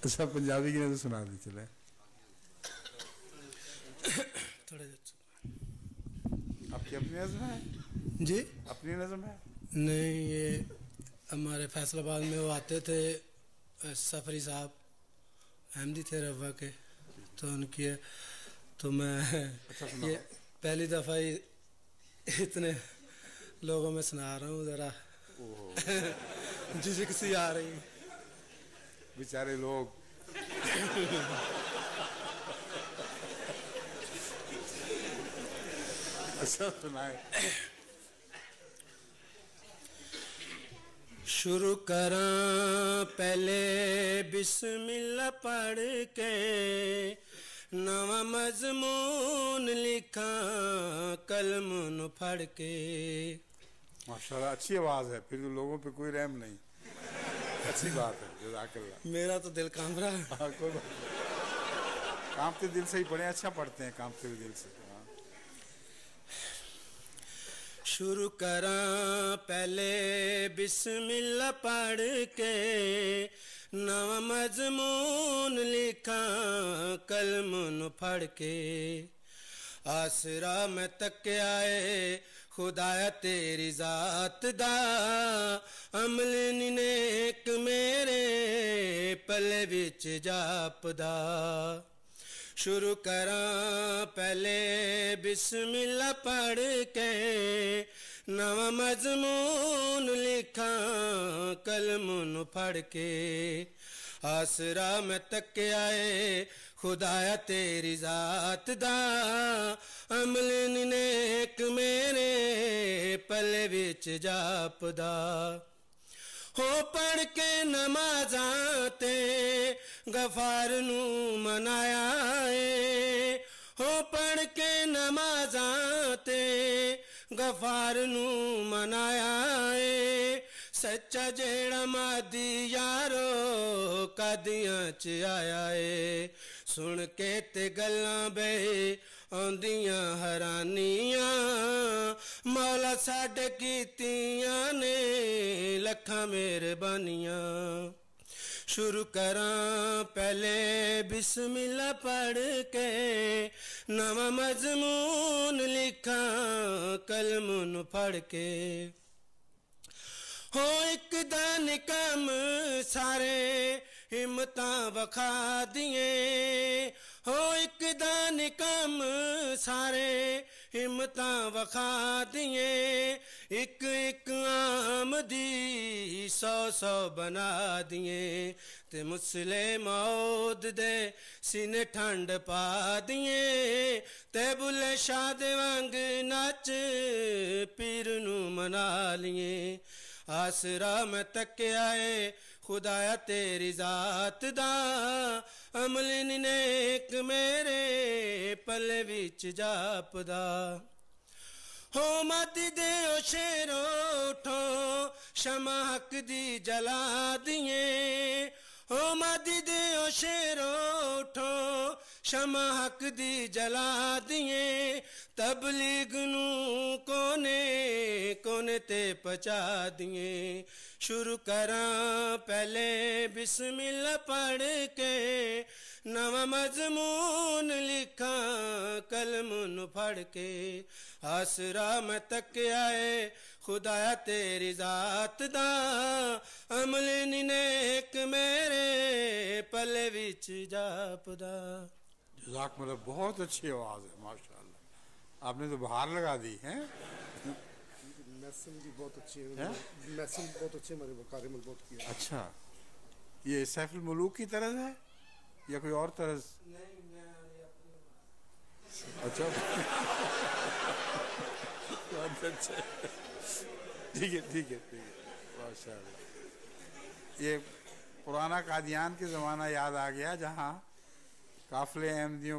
अच्छा पंजाबी की नजर सुना दी चले थोड़े आपकी अपनी नज़म है? जी अपनी नज़म है? नहीं, ये हमारे फैसलाबाद में वो आते थे सफरी साहब, अहमदी थे रवा के, तो उनकी है। तो मैं अच्छा ये पहली दफ़ा ही इतने लोगों में सुना रहा हूँ, ज़रा झिझक सी आ रही बेचारे लोग। अच्छा सुनाए। शुरू करा पहले बिस्मिल्लाह पढ़ के, नवा मजमून लिखा कलम न फड़ के। माशाल्लाह अच्छी आवाज़ है, फिर तो लोगों पे कोई रहम नहीं। अच्छी बात है, जज़ाकल्लाह। मेरा तो दिल कांप रहा है। हाँ, कोई बात कांपते दिल से ही पढ़े, अच्छा पढ़ते हैं कांपते हुए दिल से। शुरू करा पहले बिस्मिल्लाह पढ़ के, नवा मजमून लिखा कलम न फड़ के। आसरा मैं तक आए खुदाया तेरी जात दा, अमल नेक मेरे पले विच जापदा। शुरू करा पहले बिस्मिल्लाह पढ़ के, नवा मजमून लिखा कलम न फड़ के। आसरा मैं तक आए खुदाया तेरी जात दा, अमल नेक मेरे पले विच जापदा। हो पढ़ के नमाज़ां ते गफार नू मनाया है, हो पढ़ के नमाज़ां ते गफार नू मनाया है। सच्चा जेड़ा मादी यारो कादियां च आया है, सुन के ते गल्लां बे आंदियां हैरानियां, मौला साडे कीतियां ने लखां मेहरबानियां। शुरू करा पहले बिस्मिल्लाह पढ़ के, नवा मजमून लिखा कलम न फड़ के। हो एक दान कम सारे हिम्मतां वखा दिए, हो एक दान कम सारे हिम्मतां वखा दिए। एक एक आम दी 100 बना दिए, ते मुसले मौद दे सीने ठंड पा दिए। ते बुले शाह दे वांग नाच पीर नू मना लिए। आसरा मैं तक आए खुदाया तेरी जात दा, अमल नेक मेरे पले विच जापदा। हो मत दे ओ शेरो उठो शमा हक दी जला दिए, हो मत दे ओ शेरो उठो शमा हक दी जला दिए। तबलीग नू कोने कोने ते पचा दिए। शुरू करा पहले बिस्मिल्लाह पढ़ के, नवा मजमून लिखा कलम न फड़ के। आसरा मैं तक आए खुदाया तेरी जात दा, अमल नेक मेरे पले विच जापदा। जज़ाकल्लाह, बहुत अच्छी आवाज़ है माशाल्लाह, आपने तो बाहर लगा दी है। मैसेज भी बहुत अच्छी है, मैसेज बहुत अच्छे हमारे वकारी में बहुत किया। अच्छा, ये सैफुल मुलूक की तरह है या कोई और तरह? अच्छा ठीक है ठीक है ठीक है, माशाल्लाह। ये पुराना कादियान के ज़माना याद आ गया, जहाँ काफिले अहमदियों